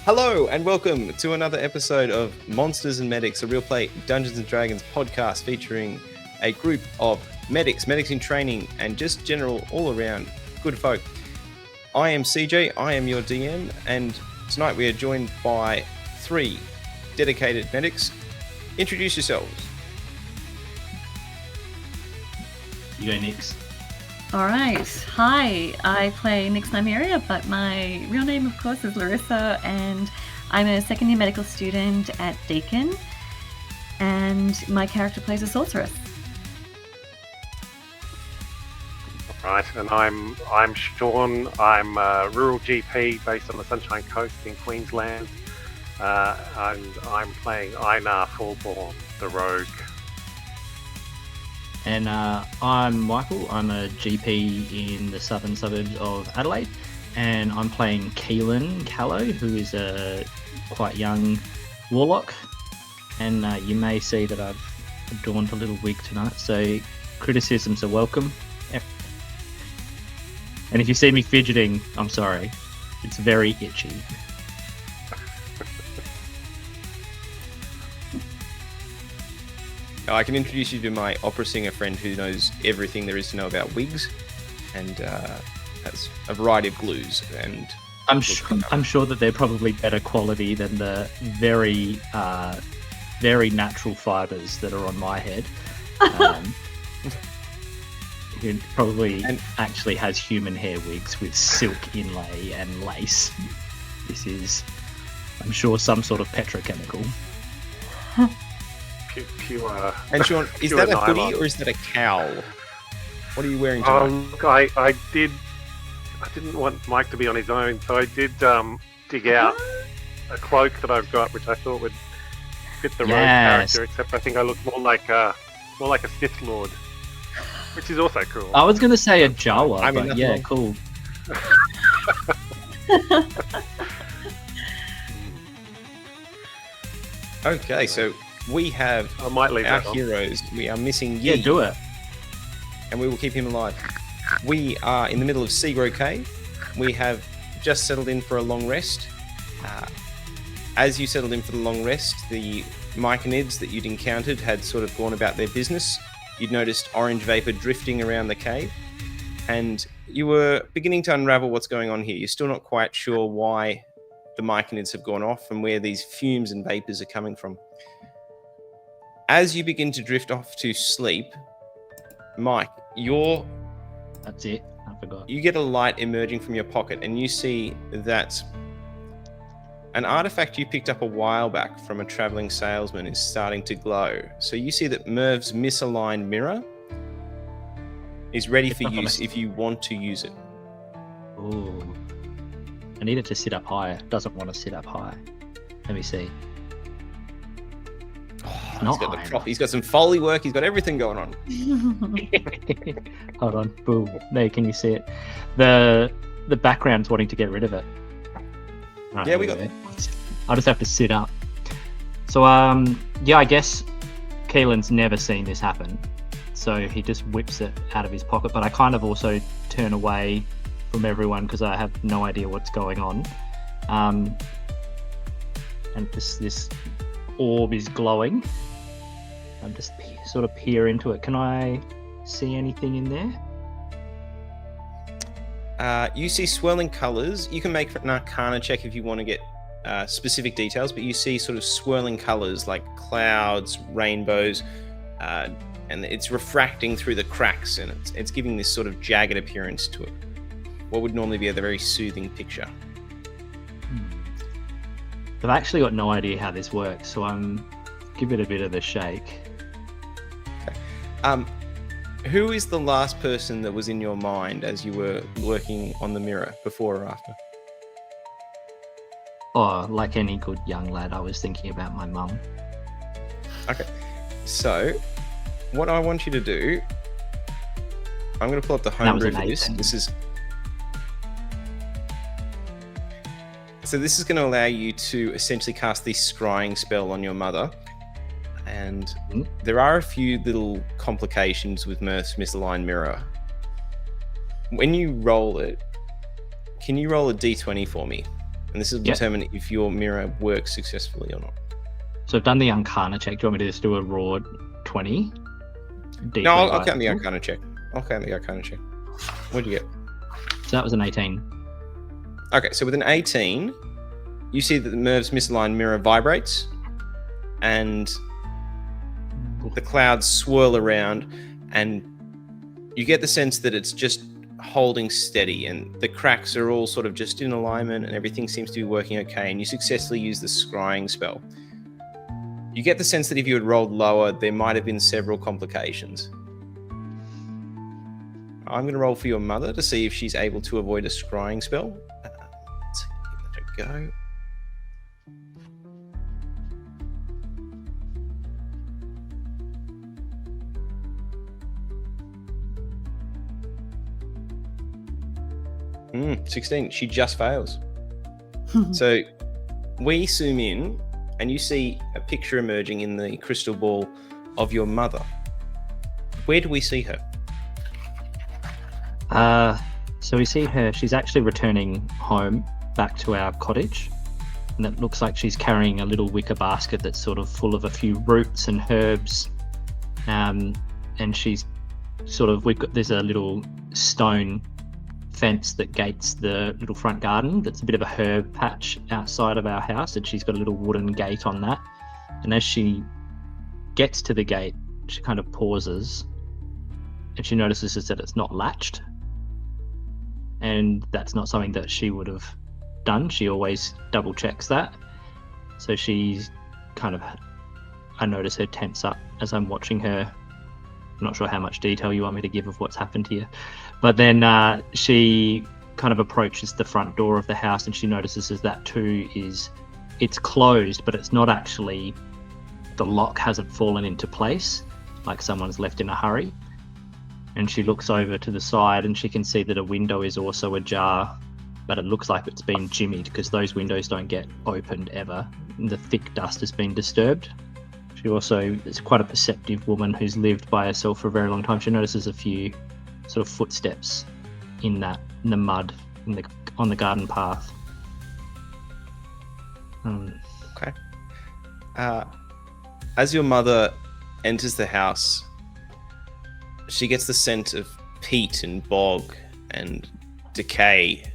Hello and welcome to another episode of Monsters and Medics, a real play Dungeons and Dragons podcast featuring a group of medics in training, and just general all-around good folk. I am CJ, I am your DM, and tonight we are joined by three dedicated medics. Introduce yourselves. You go next. All right. Hi, I play Nyx Nymeria, but my real name, of course, is Larissa, and I'm a second-year medical student at Deakin, and my character plays a sorceress. Right, and I'm Sean. I'm a rural GP based on the Sunshine Coast in Queensland, and I'm playing Einar Fullborn, the rogue. And I'm Michael. I'm a GP in the southern suburbs of Adelaide, and I'm playing Keelan Callow, who is a quite young warlock. And you may see that I've adorned a little wig tonight, so criticisms are welcome. And if you see me fidgeting, I'm sorry. It's very itchy. I can introduce you to my opera singer friend who knows everything there is to know about wigs, and has a variety of glues. And I'm sure that they're probably better quality than the very natural fibres that are on my head. Who probably actually has human hair wigs with silk inlay and lace. This is, I'm sure, some sort of petrochemical. Pure. And Sean, is that a hoodie or is that a cowl? What are you wearing tonight? Look, I didn't want Mike to be on his own, so I did dig out a cloak that I've got, which I thought would fit the rogue character. Except I think I look more like a Sith Lord, which is also cool. I was going to say a Jawa, I mean, but yeah, cool. Okay, so we have I might leave our that on. heroes. We are missing Yeah, Yi, do it. and we will keep him alive. We are in the middle of Seagrow Cave. We have just settled in for a long rest. As you settled in for the long rest, the Myconids that you'd encountered had sort of gone about their business. You'd noticed orange vapor drifting around the cave, and you were beginning to unravel what's going on here. You're still not quite sure why the Myconids have gone off and where these fumes and vapors are coming from. As you begin to drift off to sleep, Mike, That's it. I forgot. you get a light emerging from your pocket, and you see that an artifact you picked up a while back from a traveling salesman is starting to glow. So you see that Merv's misaligned mirror is ready for use if you want to use it. Ooh. I need it to sit up higher. It doesn't want to sit up high. Let me see. He's got some Foley work. He's got everything going on. Hold on. Boom. There, can you see it? The background's wanting to get rid of it. Right, Yeah, we got it. I'll just have to sit up. So, yeah, I guess Keelan's never seen this happen. So he just whips it out of his pocket. But I kind of also turn away from everyone because I have no idea what's going on. And this orb is glowing. I'm just sort of peer into it. Can I see anything in there? You see swirling colors. You can make an Arcana check if you want to get specific details, but you see sort of swirling colors like clouds, rainbows, and it's refracting through the cracks, and it's giving this sort of jagged appearance to it. What would normally be a very soothing picture. I've actually got no idea how this works, so give it a bit of a shake. Okay. Who is the last person that was in your mind as you were working on the mirror, before or after? Oh, like any good young lad, I was thinking about my mum. Okay. So, what I want you to do, I'm going to pull up the homebrew for this. This is going to allow you to essentially cast the scrying spell on your mother. And there are a few little complications with Mirth's misaligned mirror. When you roll it, can you roll a d20 for me? and this will Yep. determine if your mirror works successfully or not. So I've done the Arcana check. Do you want me to just do a raw 20? No, I'll count the Arcana check. What'd you get? So that was an 18. Okay, so with an 18, you see that the Merv's misaligned mirror vibrates, and the clouds swirl around, and you get the sense that it's just holding steady, and the cracks are all sort of just in alignment, and everything seems to be working okay, and you successfully use the scrying spell. You get the sense that if you had rolled lower, there might have been several complications. I'm going to roll for your mother to see if she's able to avoid a scrying spell. Let's give that a go. Hmm, 16. She just fails. So we zoom in, and you see a picture emerging in the crystal ball of your mother. Where do we see her? So we see her. She's actually returning home back to our cottage, and it looks like she's carrying a little wicker basket that's sort of full of a few roots and herbs. And she's sort of there's a little stone fence that gates the little front garden. That's a bit of a herb patch outside of our house, and she's got a little wooden gate on that. And as she gets to the gate, she kind of pauses, and she notices that it's not latched. And that's not something that she would have done. She always double checks that. So she's kind of, I notice her tense up as I'm watching her. I'm not sure how much detail you want me to give of what's happened here. But then she kind of approaches the front door of the house, and she notices that too it's closed, but it's not actually, the lock hasn't fallen into place, like someone's left in a hurry. And she looks over to the side, and she can see that a window is also ajar, but it looks like it's been jimmied, because those windows don't get opened ever. The thick dust has been disturbed. She also is quite a perceptive woman who's lived by herself for a very long time. She notices a few sort of footsteps in the mud on the garden path. Okay. As your mother enters the house, she gets the scent of peat and bog and decay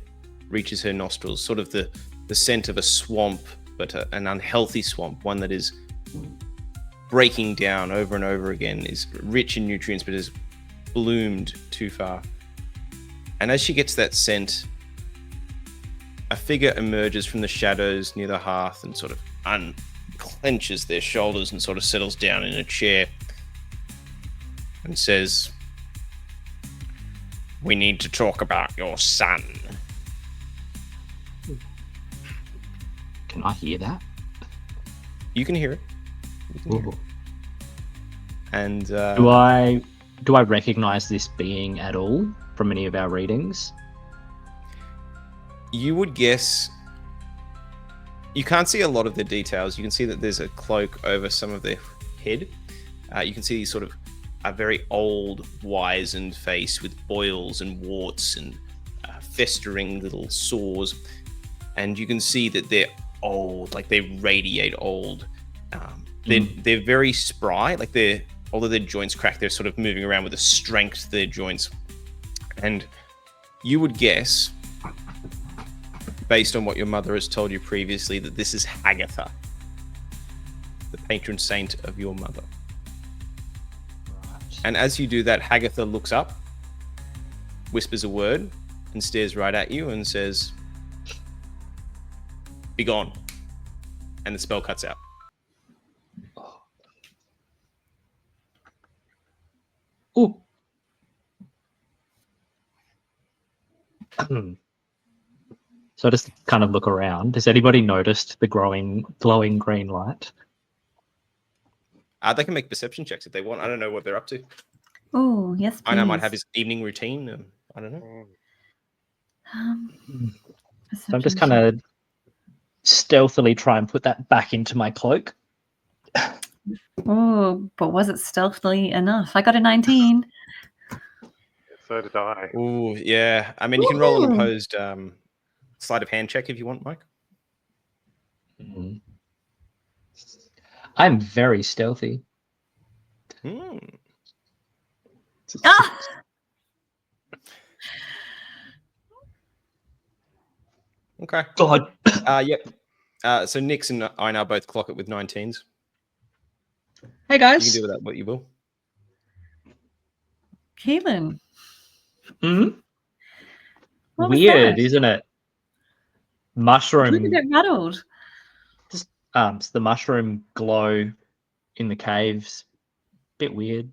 reaches her nostrils, sort of the scent of a swamp, but an unhealthy swamp, one that is breaking down over and over again, is rich in nutrients but is bloomed too far. And as she gets that scent, a figure emerges from the shadows near the hearth and sort of unclenches their shoulders and sort of settles down in a chair and says, "We need to talk about your son." Can I hear that? You can hear it. And do I recognize this being at all from any of our readings? You would guess. You can't see a lot of the details. You can see that there's a cloak over some of their head. You can see sort of a very old, wizened face with boils and warts and festering little sores. And you can see that they're old, like they radiate old. They're very spry, like although their joints crack, they're sort of moving around with a strength to their joints. And you would guess, based on what your mother has told you previously, that this is Hagatha, the patron saint of your mother. Right. And as you do that, Hagatha looks up, whispers a word, and stares right at you and says, "Be gone." And the spell cuts out. Oh. So I just kind of look around. Has anybody noticed the glowing green light? They can make perception checks if they want. I don't know what they're up to. Oh, yes, please. I know might have his evening routine. I don't know. So I'm just kind of stealthily try and put that back into my cloak. Oh, but was it stealthily enough? I got a 19. So did I. Oh, yeah. I mean, you can roll an opposed sleight of hand check if you want, Mike. Mm. I'm very stealthy. Hmm. Ah! Okay. God. Yep. So Nix and I now both clock it with 19s. Hey You can guys. do with that what you will. Keelan, Mm? what was Weird, that? isn't it? You look a Mushroom. bit rattled. Just it's the mushroom glow in the caves. Bit weird.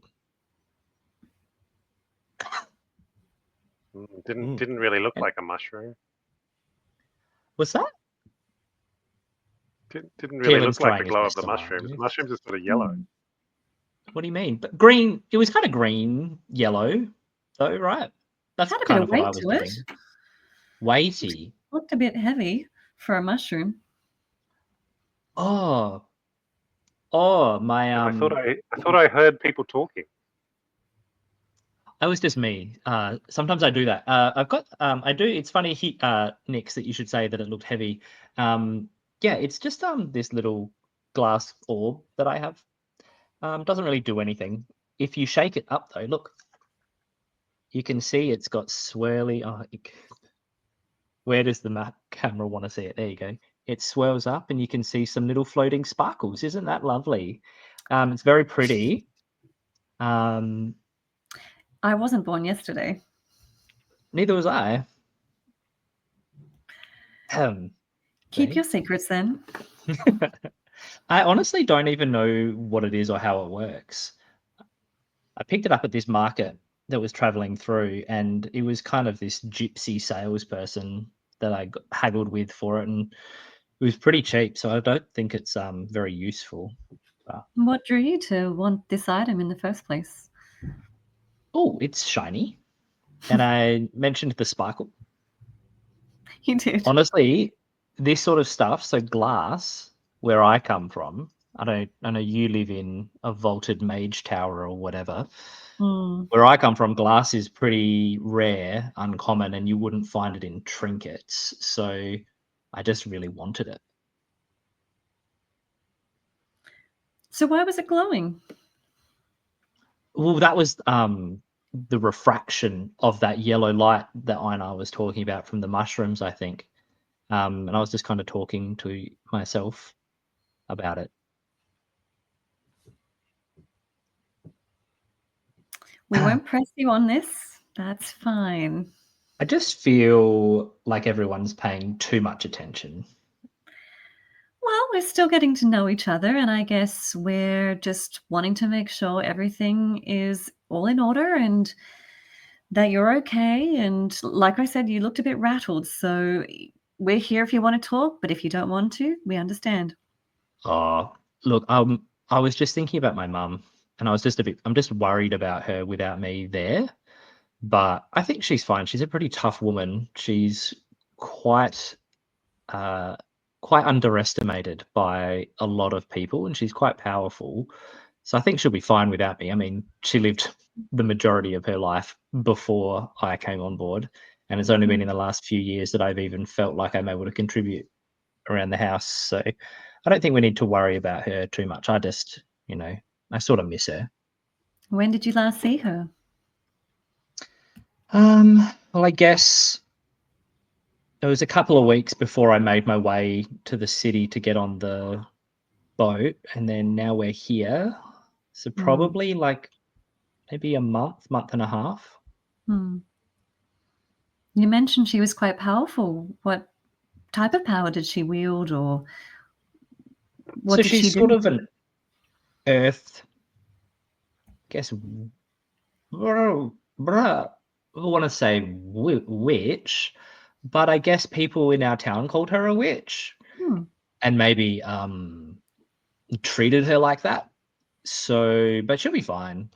Didn't really look like a mushroom. What's that? Didn't really Keelan's look like the trying his glow of best the to lie. mushrooms. The mushrooms are sort of yellow. Hmm. What do you mean? But green. It was kind of green, yellow, though, right? That's Had a bit kind of of what I weight was to it. getting. Weighty. Looked a bit heavy for a mushroom. Oh, my And I thought I heard people talking. that was just me. Sometimes I do that. I've got I do. It's funny, Nix, that you should say that it looked heavy. Yeah, it's just this little glass orb that I have. Doesn't really do anything. If you shake it up though, look, you can see it's got swirly. Where does the camera want to see it? There you go. It swirls up, and you can see some little floating sparkles. Isn't that lovely? It's very pretty. I wasn't born yesterday. Neither was I. Keep See? your secrets then. I honestly don't even know what it is or how it works. I picked it up at this market that was traveling through, and it was kind of this gypsy salesperson that I haggled with for it, and it was pretty cheap. So I don't think it's very useful. What drew you to want this item in the first place? Oh, it's shiny, and I mentioned the sparkle. You did. Honestly, this sort of stuff, so glass, where I come from, I know you live in a vaulted mage tower or whatever. Mm. Where I come from, glass is pretty rare, uncommon, and you wouldn't find it in trinkets. So I just really wanted it. So why was it glowing? Well, that was the refraction of that yellow light that Einar was talking about from the mushrooms, I think. And I was just kind of talking to myself about it. We won't press you on this. That's fine. I just feel like everyone's paying too much attention. Well, we're still getting to know each other, and I guess we're just wanting to make sure everything is all in order and that you're okay. And like I said, you looked a bit rattled, so we're here if you want to talk, but if you don't want to, we understand. Oh, look, I was just thinking about my mum, and I'm just worried about her without me there. But I think she's fine. She's a pretty tough woman. She's quite quite underestimated by a lot of people, and she's quite powerful. So I think she'll be fine without me. I mean, she lived the majority of her life before I came on board, and it's only been in the last few years that I've even felt like I'm able to contribute around the house. So I don't think we need to worry about her too much. I just, I sort of miss her. When did you last see her? Well, I guess it was a couple of weeks before I made my way to the city to get on the boat, and then now we're here. So probably like maybe a month and a half. Hmm. You mentioned she was quite powerful. What type of power did she wield, or what So did she she's sort do? of an earth, I guess, I want to say witch, but I guess people in our town called her a witch, Hmm. and maybe treated her like that. So, but she'll be fine.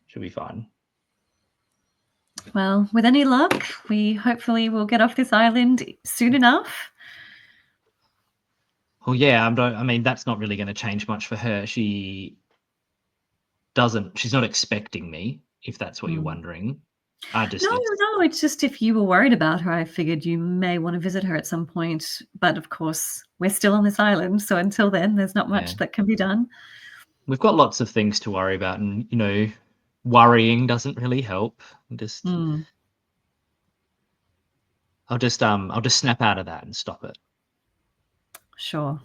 She'll be fine. Well, with any luck, we hopefully will get off this island soon enough. Well, yeah, I mean, that's not really going to change much for her. She's not expecting me, if that's what you're wondering. No, it's just if you were worried about her, I figured you may want to visit her at some point. But of course, we're still on this island, so until then, there's not much that can be done. We've got lots of things to worry about, and worrying doesn't really help. I'll just snap out of that and stop it. Sure.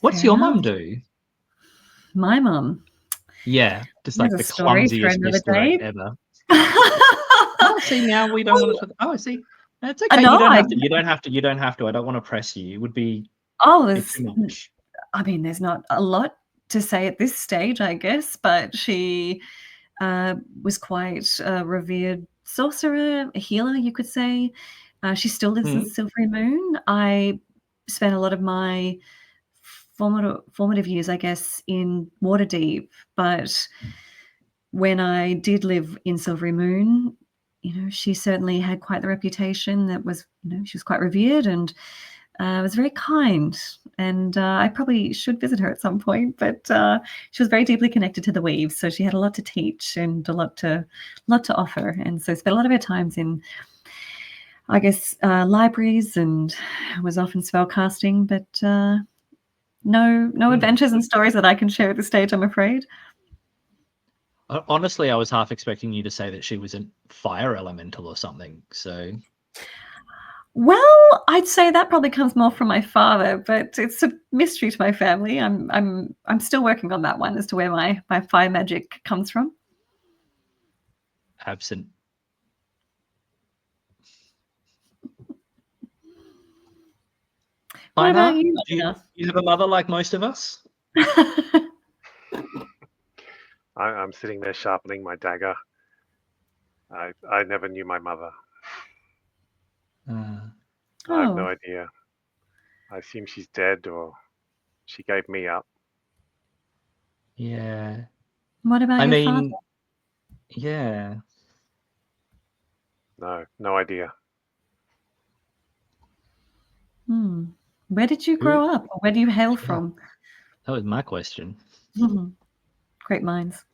What's your mum do? My mum. Yeah, just like the clumsiest misdirect ever. See, now we don't want to talk. Oh, see, it's okay. No, you don't have to. I don't want to press you. It would be too much. I mean, there's not a lot to say at this stage, I guess, but she was quite a revered sorcerer, a healer, you could say. She still lives in Silvery Moon. I spent a lot of my formative years, I guess, in Waterdeep, but when I did live in Silvery Moon, she certainly had quite the reputation that was, she was quite revered and was very kind. And I probably should visit her at some point, but she was very deeply connected to the weaves, so she had a lot to teach and a lot to offer. And so spent a lot of her times in, I guess, libraries, and was often spellcasting, but no adventures and stories that I can share at this stage, I'm afraid. Honestly, I was half expecting you to say that she was a fire elemental or something. So, well, I'd say that probably comes more from my father, but it's a mystery to my family. I'm still working on that one as to where my fire magic comes from. Absent. What about you? Do you have a mother like most of us? I'm sitting there sharpening my dagger. I never knew my mother. I have no idea. I assume she's dead, or she gave me up. Yeah. What about your father? Yeah. No idea. Where did you grow up? Or where do you hail from? That was my question. Great minds.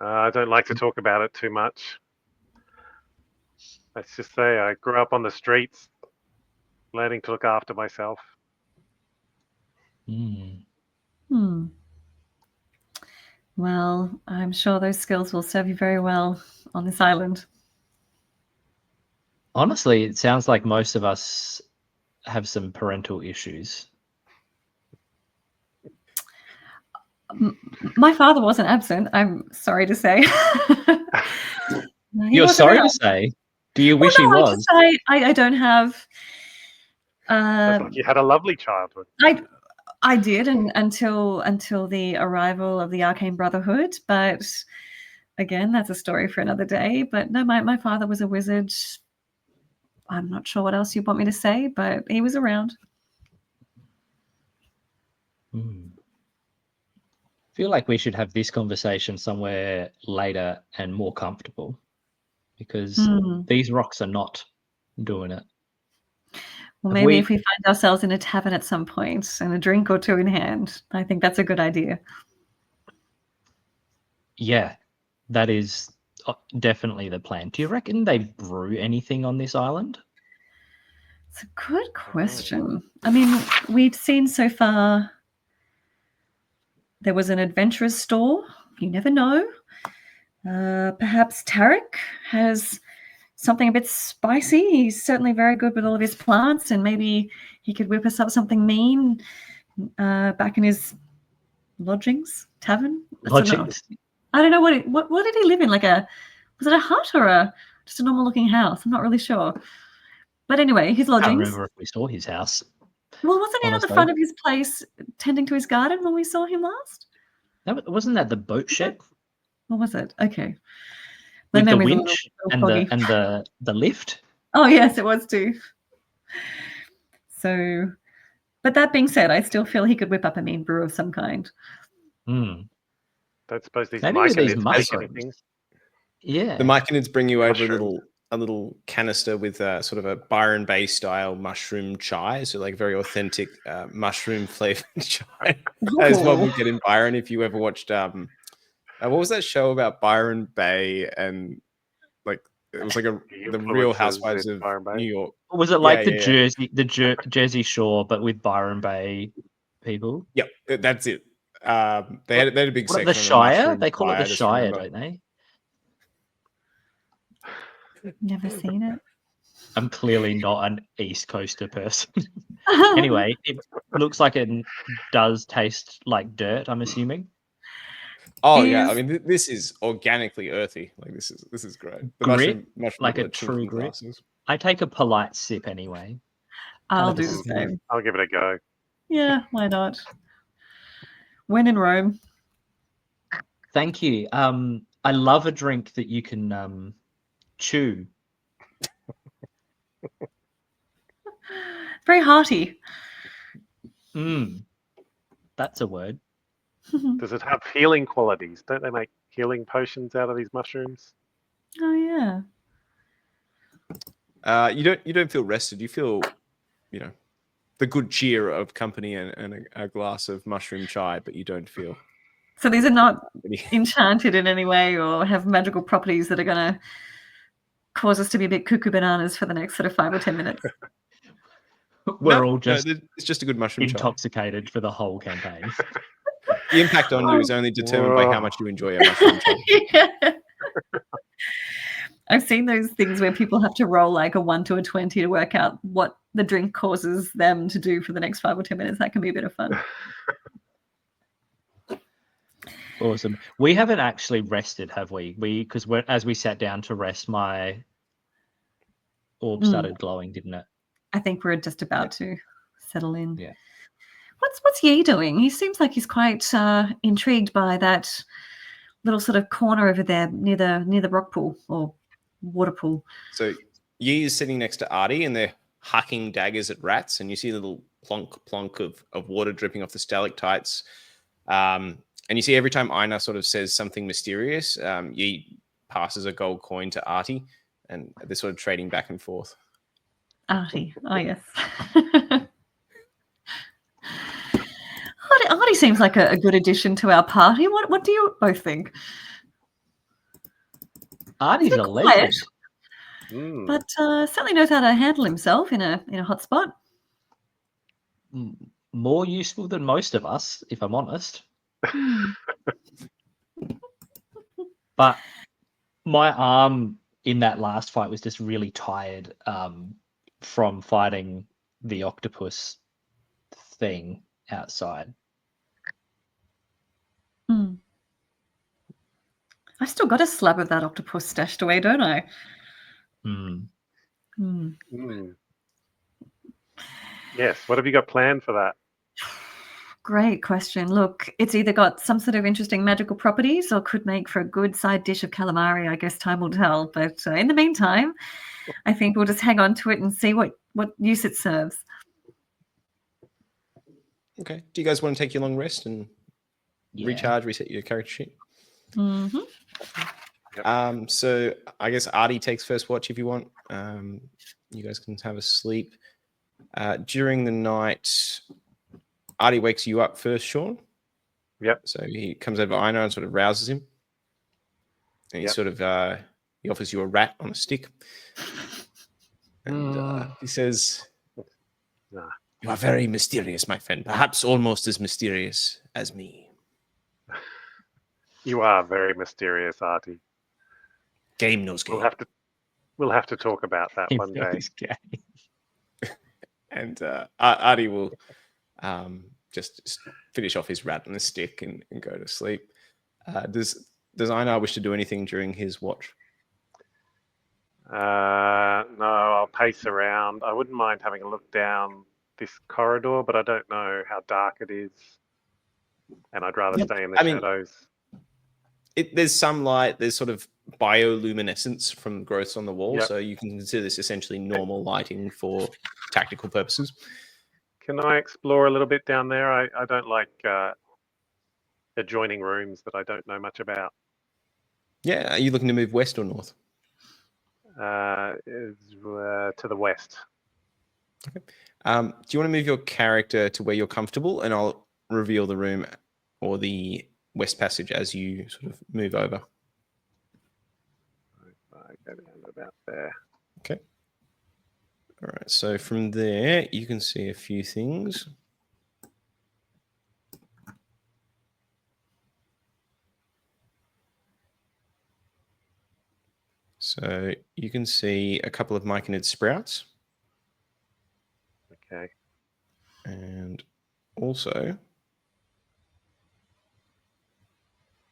I don't like to talk about it too much. Let's just say I grew up on the streets, learning to look after myself. Well, I'm sure those skills will serve you very well on this island. Honestly, it sounds like most of us have some parental issues. My father wasn't absent, I'm sorry to say. You're sorry to say? Do you wish he was? I don't have... Sounds like you had a lovely childhood. I did, and until the arrival of the Arcane Brotherhood, but again, that's a story for another day. But no, my father was a wizard. I'm not sure what else you want me to say, but he was around. I feel like we should have this conversation somewhere later and more comfortable, because these rocks are not doing it. Well, maybe if we find ourselves in a tavern at some point and a drink or two in hand, I think that's a good idea. Yeah, that is definitely the plan. Do you reckon they brew anything on this island? It's a good question. I mean, we've seen so far there was an adventurer's store. You never know. Perhaps Tarek has something a bit spicy. He's certainly very good with all of his plants, and maybe he could whip us up something mean back in his lodgings, tavern. Lodgings? I don't know what did he live in? Was it a hut or just a normal looking house? I'm not really sure. But anyway, his lodgings. I can't remember if we saw his house. Well, wasn't he on the front of his place tending to his garden when we saw him last? Wasn't that the boat shed? What was it? Okay. With the winch and the lift? Oh, yes, it was too. So, but that being said, I still feel he could whip up a mean brew of some kind. Don't suppose these Maybe Myconids these make anything. Yeah. The Myconids bring you over a little a little canister with sort of a Byron Bay style mushroom chai, so like very authentic mushroom flavored chai, as one Ooh. would get in Byron. If you ever watched what was that show about Byron Bay and like it was like The the Real influences Housewives in of Byron Bay. New York. Or was it Yeah, like the yeah. Jersey Shore, but with Byron Bay people? Yep, that's it. They had a big What, the section on the Shire? mushroom They call it chai. the I just Shire, remember. don't they? Never seen it. I'm clearly not an East Coaster person. Anyway, it looks like it does taste like dirt, I'm assuming. Oh yeah, I Is mean this is organically earthy. Like this is great. The Grit, mushroom like people a are true chinking grit. glasses. I take a polite sip anyway. I'll Kind of a do the sip. same. I'll give it a go. Yeah, why not? When in Rome. Thank you. I love a drink that you can chew. Very hearty. That's a word. Does it have healing qualities? Don't they make healing potions out of these mushrooms? Oh yeah. You don't feel rested. You feel, the good cheer of company and a glass of mushroom chai, but you don't feel. So these are not any- enchanted in any way or have magical properties that are going to cause us to be a bit cuckoo bananas for the next sort of 5 or 10 minutes. We're all just it's just a good mushroom chai. intoxicated for the whole campaign. The impact on you is only determined by how much you enjoy a mushroom chai. Yeah. I've seen those things where people have to roll like a 1 to a 20 to work out what the drink causes them to do for the next 5 or 10 minutes. That can be a bit of fun. Awesome. We haven't actually rested, have we? Because as we sat down to rest, my orb started glowing, didn't it? I think we're just about to settle in. Yeah. What's Yi doing? He seems like he's quite intrigued by that little sort of corner over there near the rock pool or water pool. So Yi is sitting next to Artie, and they're hucking daggers at rats, and you see a little plonk of water dripping off the stalactites. And you see every time Aina sort of says something mysterious, Yi passes a gold coin to Artie, and they're sort of trading back and forth. Artie, oh yes. Artie seems like a good addition to our party. What do you both think? Artie's a quiet, legend. but certainly knows how to handle himself in a hot spot. More useful than most of us, if I'm honest. But my arm in that last fight was just really tired from fighting the octopus thing outside. I've still got a slab of that octopus stashed away, don't I? Yes. What have you got planned for that? Great question. Look, it's either got some sort of interesting magical properties or could make for a good side dish of calamari. I guess time will tell. But in the meantime, I think we'll just hang on to it and see what use it serves. Okay. Do you guys want to take your long rest and recharge, reset your character sheet? Mm-hmm. So I guess Artie takes first watch if you want. You guys can have a sleep. During the night, Artie wakes you up first, Sean. Yep. So he comes over to Aina and sort of rouses him. And he sort of he offers you a rat on a stick. And he says, "You are very mysterious, my friend. Perhaps almost as mysterious as me." You are very mysterious, Artie. Game knows game. We'll have to talk about that one day. And Artie will just finish off his rat on a stick and go to sleep. Does Einar wish to do anything during his watch? No, I'll pace around. I wouldn't mind having a look down this corridor, but I don't know how dark it is, and I'd rather stay in the shadows. There's some light. There's sort of bioluminescence from growths on the wall, so you can consider this essentially normal lighting for tactical purposes. Can I explore a little bit down there? I don't like adjoining rooms that I don't know much about. Yeah, are you looking to move west or north? is to the west. Do you want to move your character to where you're comfortable, and I'll reveal the room or the west passage as you sort of move over? I go down to about there. Okay. All right. So from there, you can see a few things. So you can see a couple of Myconid sprouts. Okay. And also,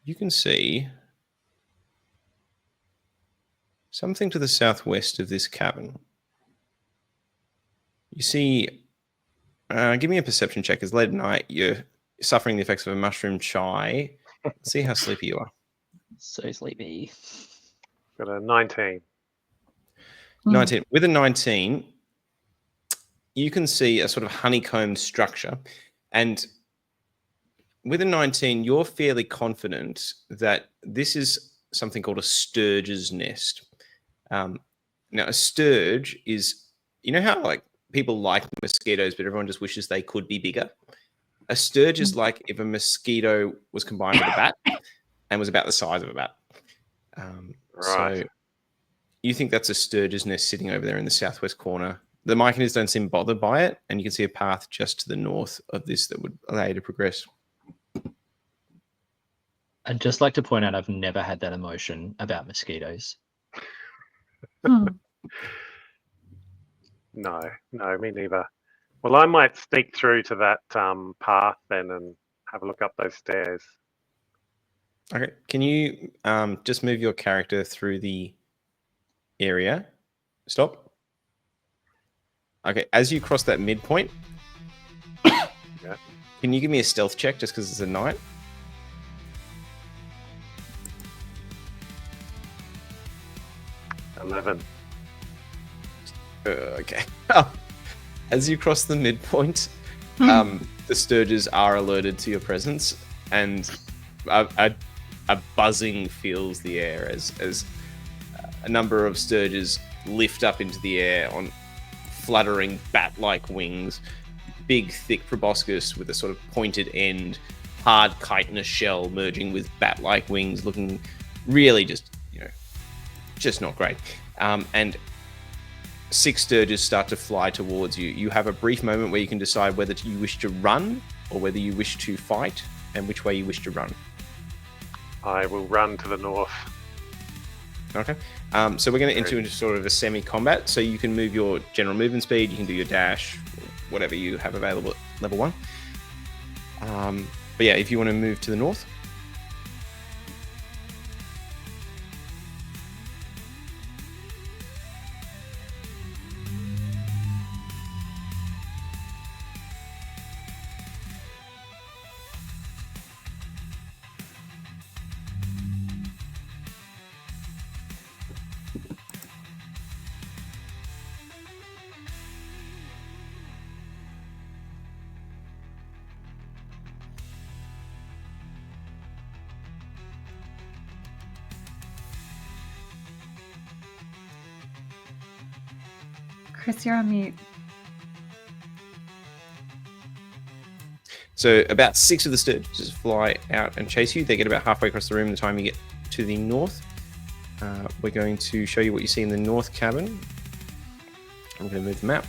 you can see something to the southwest of this cavern. You see, give me a perception check. It's late at night. You're suffering the effects of a mushroom chai. Let's see how sleepy you are. So sleepy. Got a 19. 19. With a 19, you can see a sort of honeycombed structure. And with a 19, you're fairly confident that this is something called a sturge's nest. Now, a sturge is, you know how like people like mosquitoes, but everyone just wishes they could be bigger? A sturge is like if a mosquito was combined with a bat and was about the size of a bat. Right. So you think that's a sturge's nest sitting over there in the southwest corner. The Myconids don't seem bothered by it, and you can see a path just to the north of this that would allow you to progress. I'd just like to point out I've never had that emotion about mosquitoes. No, me neither. Well, I might sneak through to that path then and have a look up those stairs. Okay. Can you just move your character through the area? Stop. Okay. As you cross that midpoint, Yeah. Can you give me a stealth check just because it's a night? $11. Okay. As you cross the midpoint, the sturges are alerted to your presence, and a buzzing fills the air as a number of sturges lift up into the air on fluttering bat-like wings, big, thick proboscis with a sort of pointed end, hard chitinous shell merging with bat-like wings, looking really just not great. And 6 sturges start to fly towards you. You have a brief moment where you can decide whether you wish to run or whether you wish to fight, and which way you wish to run. I will run to the north. Okay. So we're going to enter into sort of a semi-combat. So you can move your general movement speed, you can do your dash, whatever you have available at level 1. But yeah, if you want to move to the north. Chris, you're on mute. So about 6 of the sturges fly out and chase you. They get about halfway across the room the time you get to the north. We're going to show you what you see in the north cabin. I'm going to move the map.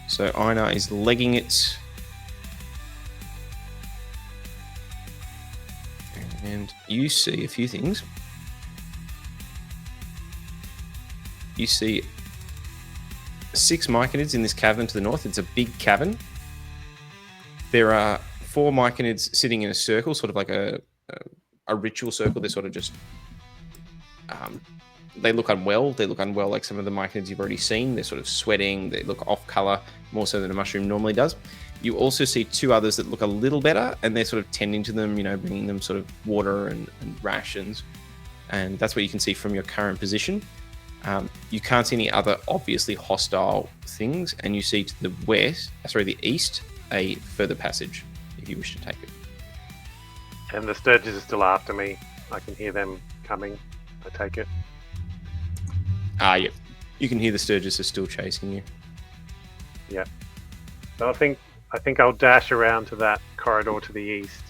So Einar is legging it. And you see a few things. You see 6 Myconids in this cavern to the north. It's a big cavern. There are 4 Myconids sitting in a circle, sort of like a ritual circle. They're sort of just... they look unwell. They look unwell like some of the Myconids you've already seen. They're sort of sweating. They look off color, more so than a mushroom normally does. You also see 2 others that look a little better, and they're sort of tending to them, bringing them sort of water and rations. And that's what you can see from your current position. You can't see any other obviously hostile things, and you see to the east, a further passage if you wish to take it. And the sturges are still after me. I can hear them coming. I take it. Yeah. You can hear the Sturgis are still chasing you. Yeah. So I think I'll dash around to that corridor to the east.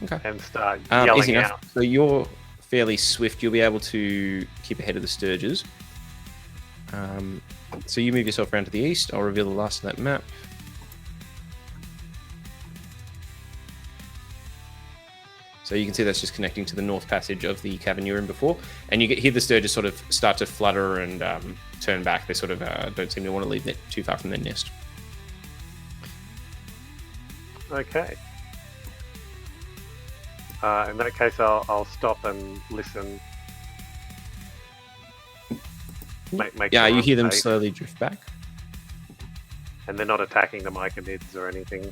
Okay. And start Easy yelling enough. out. So you're fairly swift. You'll be able to keep ahead of the Sturgis. So you move yourself around to the east. I'll reveal the last of that map. So you can see that's just connecting to the north passage of the cavern you were in before. And you hear the Sturgis sort of start to flutter and turn back. They sort of don't seem to want to leave it too far from their nest. Okay. In that case, I'll stop and listen. Make Yeah, sure you I'm hear them safe. slowly drift back. And they're not attacking the Myconids or anything.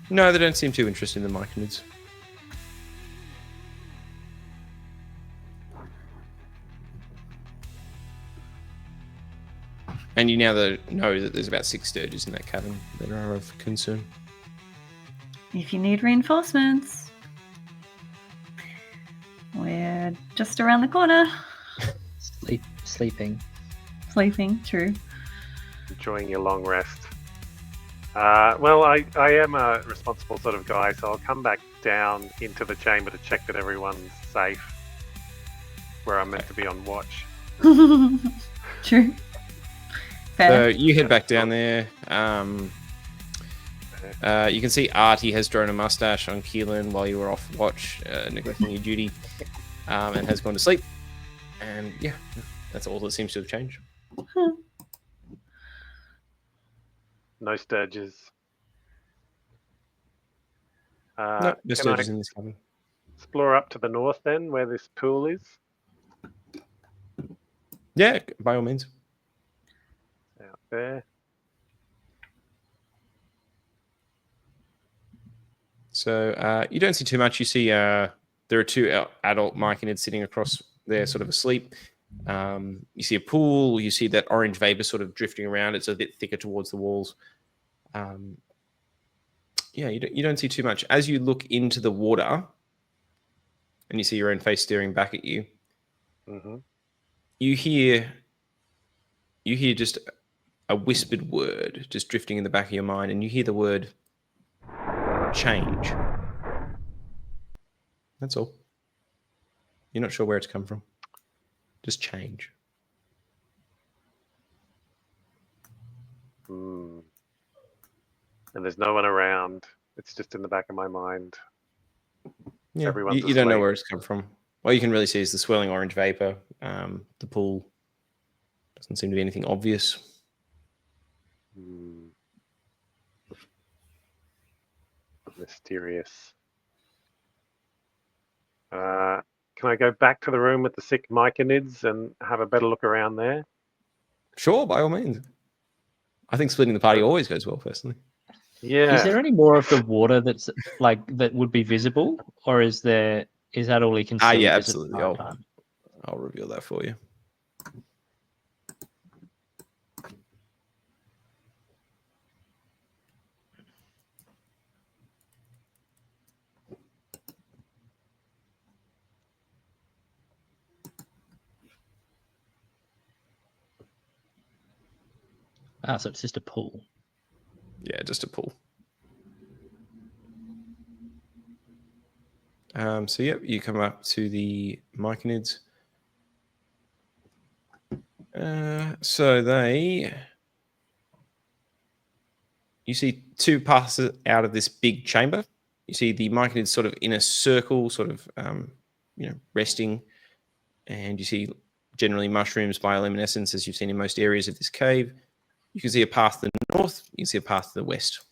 No, they don't seem too interested in the Myconids. And you now know that there's about 6 Sturgis in that cavern that are of concern. If you need reinforcements, we're just around the corner. Sleeping. Sleeping, true. Enjoying your long rest. Well, I am a responsible sort of guy, so I'll come back down into the chamber to check that everyone's safe where I'm meant to be on watch. True. So Fair. you head back down there. You can see Artie has drawn a mustache on Keelan while you were off watch, neglecting your duty, and has gone to sleep. And yeah, that's all that seems to have changed. No Sturges. No, the can Sturgis I in this cabin. explore up to the north then, where this pool is? Yeah, by all means. Out there. So you don't see too much. You see there are 2 adult Myconids sitting across there, sort of asleep. You see a pool. You see that orange vapor sort of drifting around. It's a bit thicker towards the walls. Yeah, you don't see too much. As you look into the water and you see your own face staring back at you, Mm-hmm. you hear just a whispered word just drifting in the back of your mind, and you hear the word change. That's all. You're not sure where it's come from. Just change. And there's no one around. It's just in the back of my mind. Yeah, Everyone's you don't know asleep. where it's come from. All you can really see is the swirling orange vapor. The pool doesn't seem to be anything obvious. Mysterious. Can I go back to the room with the sick Myconids and have a better look around there? Sure, by all means. I think splitting the party always goes well, personally. Yeah. Is there any more of the water that's like that would be visible, or is that all you can see? Yeah, Is it absolutely. nighttime? I'll reveal that for you. So it's just a pool. Yeah, just a pool. So yep, you come up to the Myconids. So you see 2 paths out of this big chamber. You see the Myconids sort of in a circle, sort of resting, and you see generally mushrooms, bioluminescence, as you've seen in most areas of this cave. You can see a path to the north. You can see a path to the west.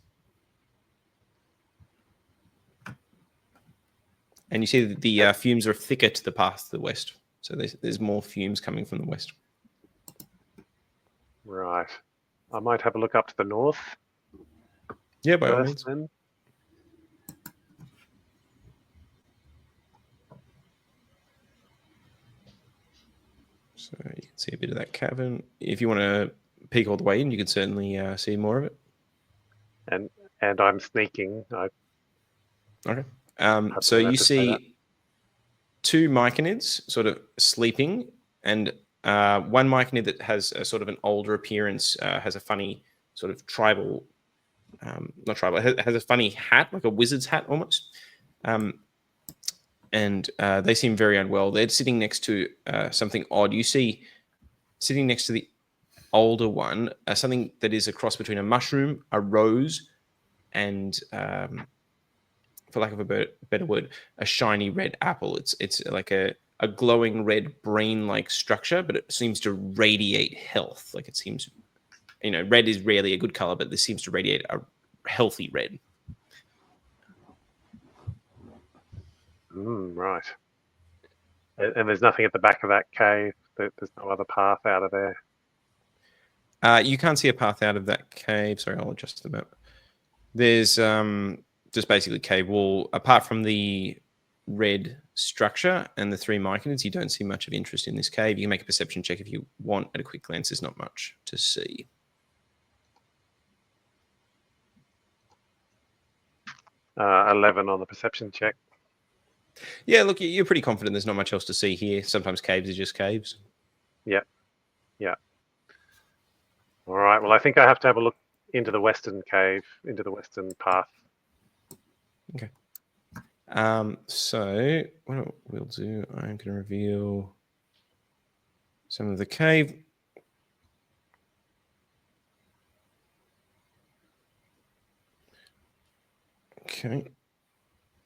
And you see that the fumes are thicker to the path to the west. So there's more fumes coming from the west. Right. I might have a look up to the north. Yeah, by all First, means. then. So you can see a bit of that cavern. If you want to peek all the way in, you can certainly see more of it. And I'm sneaking. Okay. Have So to you say that. see 2 Myconids sort of sleeping And one Myconid that has a sort of an older appearance has a funny sort of tribal, not tribal, has a funny hat, like a wizard's hat almost. And they seem very unwell. They're sitting next to something odd. You see, sitting next to the older one, something that is a cross between a mushroom, a rose, and for lack of a better word, a shiny red apple. It's like a glowing red brain-like structure, but it seems to radiate health. Like it seems, red is rarely a good color, but this seems to radiate a healthy red. Right. And there's nothing at the back of that cave. There's no other path out of there. You can't see a path out of that cave. Sorry, I'll adjust the map. There's just basically cave wall. Apart from the red structure and the 3 Myconids, you don't see much of interest in this cave. You can make a perception check if you want. At a quick glance, there's not much to see. Uh, 11 on the perception check. Yeah, look, you're pretty confident there's not much else to see here. Sometimes caves are just caves. Yep. Yeah. All right. Well, I think I have to have a look into the western cave, into the western path. Okay. So what we'll do, I'm going to reveal some of the cave. Okay.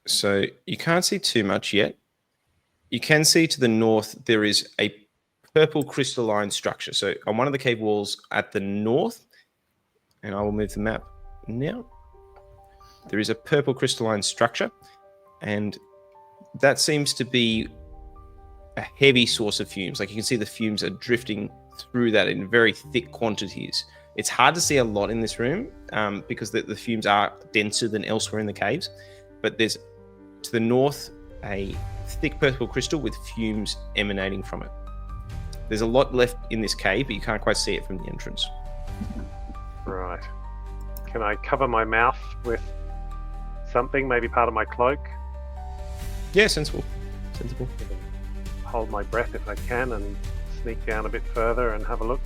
So you can't see too much yet. You can see to the north there is a purple crystalline structure. So on one of the cave walls at the north, and I will move the map now, there is a purple crystalline structure, and that seems to be a heavy source of fumes. Like you can see the fumes are drifting through that in very thick quantities. It's hard to see a lot in this room because the fumes are denser than elsewhere in the caves, but there's to the north a thick purple crystal with fumes emanating from it. There's a lot left in this cave, but you can't quite see it from the entrance. Right. Can I cover my mouth with something, maybe part of my cloak? Yeah, sensible. Hold my breath if I can and sneak down a bit further and have a look.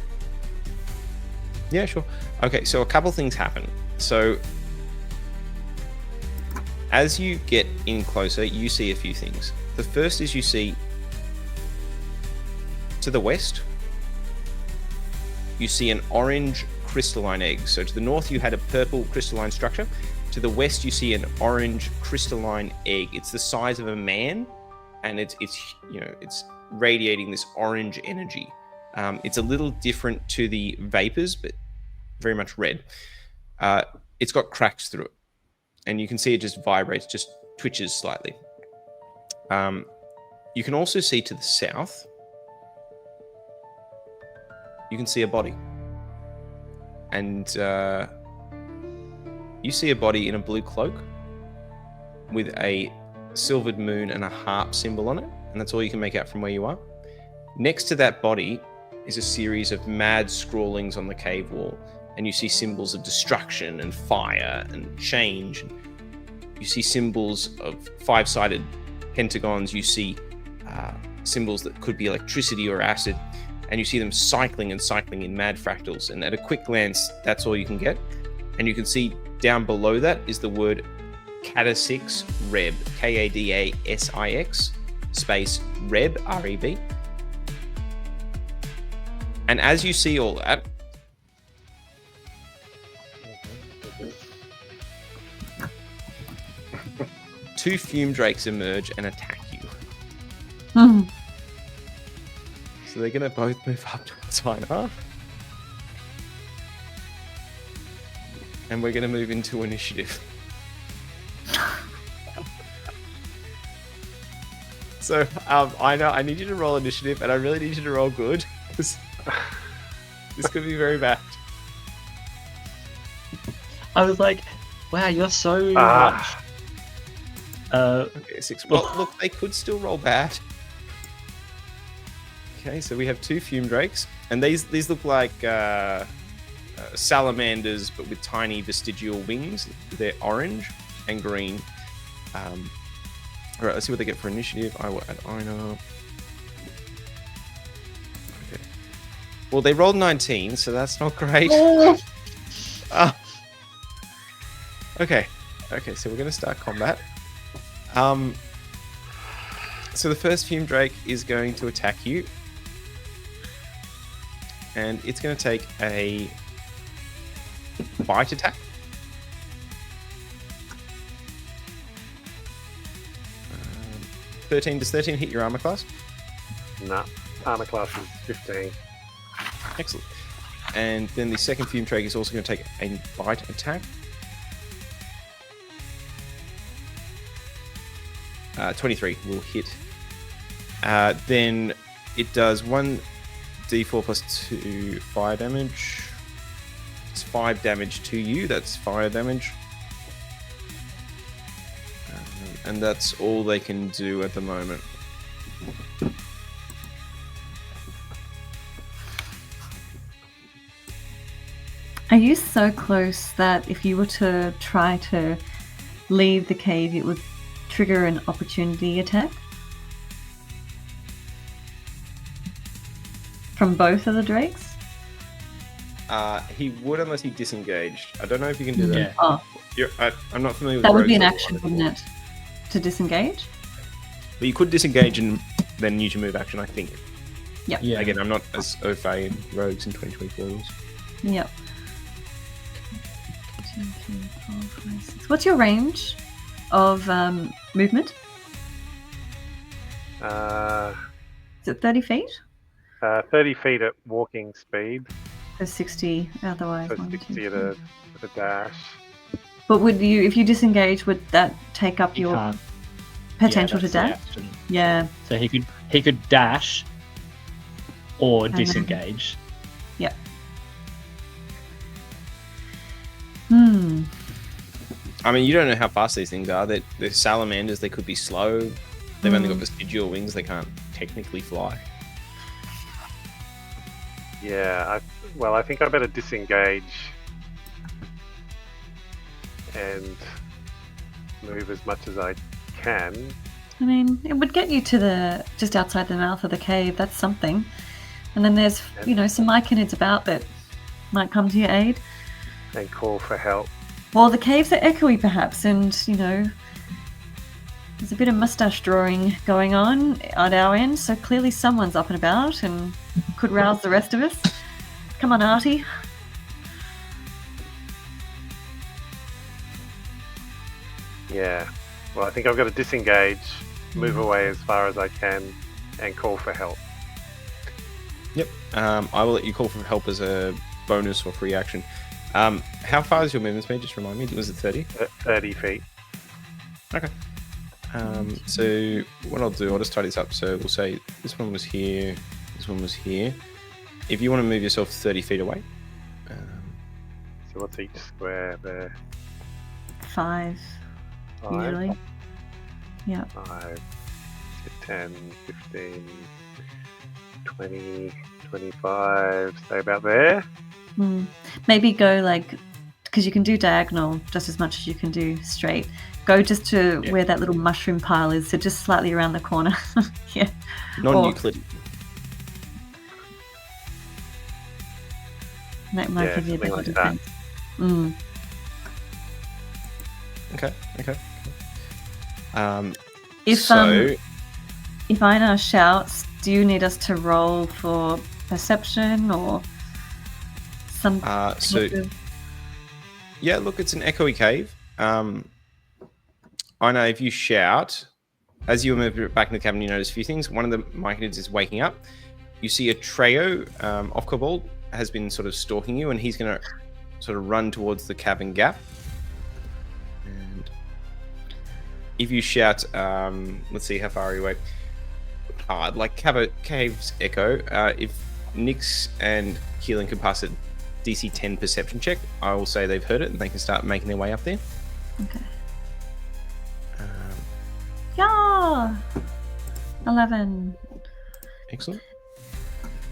Yeah, sure. Okay, so a couple things happen. So as you get in closer, you see a few things. The first is you see to the west, you see an orange crystalline egg. So to the north, you had a purple crystalline structure. To the west, you see an orange crystalline egg. It's the size of a man, and it's radiating this orange energy. It's a little different to the vapors, but very much red. It's got cracks through it, and you can see it just vibrates, just twitches slightly. You can also see to the south, you can see a body. And you see a body in a blue cloak with a silvered moon and a harp symbol on it, and that's all you can make out from where you are. Next to that body is a series of mad scrawlings on the cave wall, and you see symbols of destruction and fire and change. You see symbols of 5-sided pentagons. You see symbols that could be electricity or acid, and you see them cycling in mad fractals. And at a quick glance, that's all you can get. And you can see down below that is the word Kadasix Reb, Kadasix space Reb, R-E-B. And as you see all that, two Fumedrakes emerge and attack you. So they're going to both move up towards Einar. And we're going to move into initiative. So, Einar, I need you to roll initiative, and I really need you to roll good. This could be very bad. I was like, wow, you're so much. Okay, 6. Well, look, they could still roll bad. Okay, so we have two Fumedrakes, and these look like salamanders, but with tiny vestigial wings. They're orange and green. All right, let's see what they get for initiative. I will add Einar. Well, they rolled 19, so that's not great. Oh. Okay, so we're going to start combat. So the first Fumedrake is going to attack you. And it's going to take a bite attack. 13, does 13 hit your armor class? Nah, armor class is 15. Excellent. And then the second Fumedrake is also going to take a bite attack. 23 will hit. Then it does 1d4 plus 2 fire damage. It's 5 damage to you. That's fire damage. And that's all they can do at the moment. Are you so close that if you were to try to leave the cave, it would trigger an opportunity attack? From both of the drakes? He would unless he disengaged. I don't know if you can do that. Yeah. Oh, I'm not familiar with that would be an rogues action, otherwise. wouldn't it? To disengage? But you could disengage and then use your move action, I think. Yep. Yeah. Again, I'm not as au fait in rogues in 2024 rules. Yep. 2, 3, 4, 5, 6. What's your range of movement? Is it 30 feet? 30 feet at walking speed, Or 60 otherwise? so 1, 2, 60 at 3. a dash. But would you, if you disengage, would that take up You your can't. potential yeah, to that's the dash? action. Yeah. So he could dash or And then- disengage. Yep. Hmm. I mean, you don't know how fast these things are. They're salamanders. They could be slow. They've only got vestigial wings. They can't technically fly. Yeah, I think I better disengage and move as much as I can. I mean, it would get you to the just outside the mouth of the cave. That's something. And then there's, some Myconids about that might come to your aid. And call for help. Well, the caves are echoey, perhaps, and there's a bit of mustache drawing going on at our end. So clearly, someone's up and about and could rouse the rest of us. Come on, Artie. Yeah. Well, I think I've got to disengage, move away as far as I can, and call for help. Yep. I will let you call for help as a bonus or free action. How far is your movement speed? Just remind me. Was it 30? 30 feet. Okay. So what I'll do, I'll just tie this up. So we'll say this one was here, this one was here. If you want to move yourself 30 feet away. So what's each square there? 5, 5, usually. Yeah. 5, 10, 15, 20, 25, stay about there. Maybe go because you can do diagonal just as much as you can do straight. Go just to where that little mushroom pile is, so just slightly around the corner. Yeah. Non-Euclidean. That might Yeah, give you a something better like that. defense. Okay. If Einar shouts, do you need us to roll for perception or some? Yeah, look, it's an echoey cave. I know if you shout, as you move back in the cabin, you notice a few things. One of the Myconids is waking up. You see a trio off Kobold has been sort of stalking you, and he's going to sort of run towards the cabin gap. And if you shout, let's see how far are you away. Like Cave's echo, if Nyx and Keelan can pass a DC 10 perception check, I will say they've heard it and they can start making their way up there. Okay. Yeah. 11. Excellent.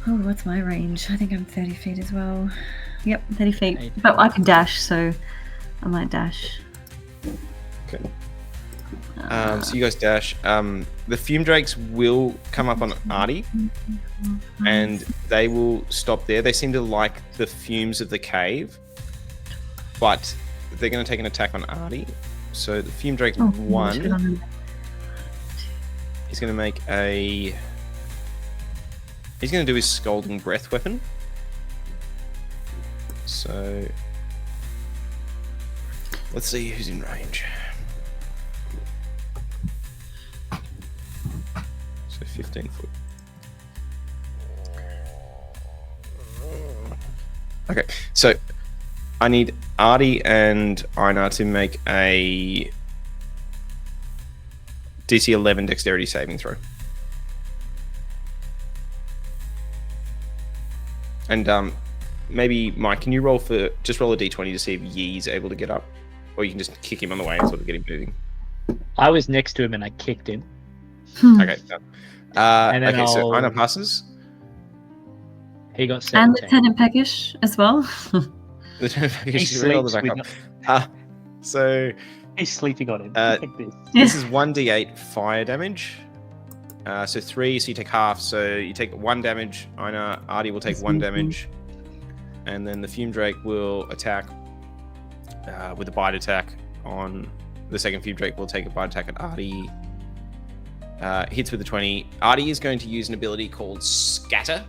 Oh, what's my range? I think I'm 30 feet as well. Yep, 30 feet. 8. But I can dash, so I might dash. Okay. So you guys dash. The Fumedrakes will come up on Artie, and they will stop there. They seem to like the fumes of the cave, but they're going to take an attack on Artie. So the Fumedrake 1 is going to make a... He's going to do his Scalding Breath weapon. So let's see who's in range. So 15 foot. Okay, so I need Artie and Einar to make a DC 11 dexterity saving throw. And maybe Mike, can you roll a d20 to see if Yee's able to get up, or you can just kick him on the way and sort of get him moving. I was next to him and I kicked him. Okay, done. So Einar passes. He got 17. And Lieutenant Peckish as well. Lieutenant He Peckish, roll the sleeps back up. So He's sleeping on him. this is 1d8 fire damage. So 3, so you take half. So you take 1 damage. Einar, Artie will take 1 damage. And then the Fumedrake will attack with a bite attack on the second Fumedrake. Will take a bite attack at Artie. Hits with a 20. Artie is going to use an ability called Scatter.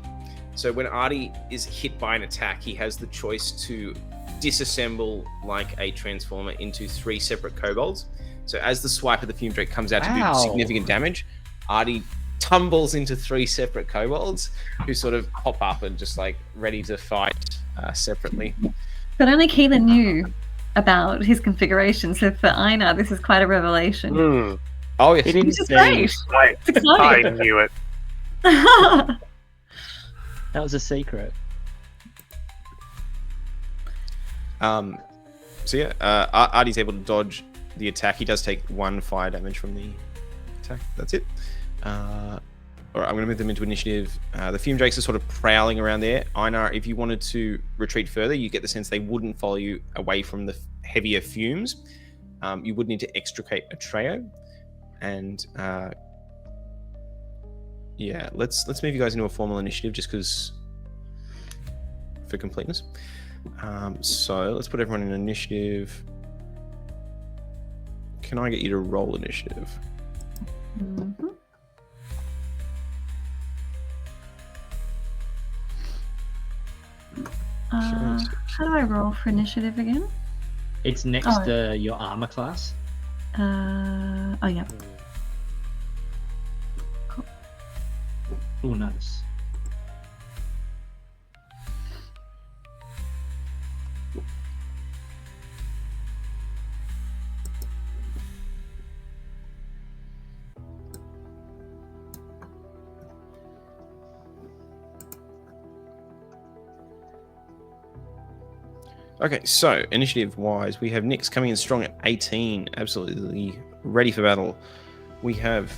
So when Artie is hit by an attack, he has the choice to disassemble like a transformer into 3 separate kobolds. So as the swipe of the Fumedrake comes out to do significant damage, Artie tumbles into 3 separate kobolds who sort of pop up and just like ready to fight separately. But only Keelan knew about his configuration, so for Einar, this is quite a revelation. Oh, yes. He didn't Which is great. It's I exciting. knew it. That was a secret. So yeah, Artie's able to dodge the attack. He does take 1 fire damage from the attack. That's it. Alright, I'm going to move them into initiative. The Fumedrakes are sort of prowling around there. Einar, if you wanted to retreat further, you get the sense they wouldn't follow you away from the heavier fumes. You would need to extricate a trio. And yeah, let's move you guys into a formal initiative just because for completeness. So let's put everyone in initiative. Can I get you to roll initiative? Mm-hmm. How do I roll for initiative again? It's next to your armor class. Oh yeah. Cool. Oh, nice. Okay, so initiative-wise, we have Nyx coming in strong at 18, absolutely ready for battle. We have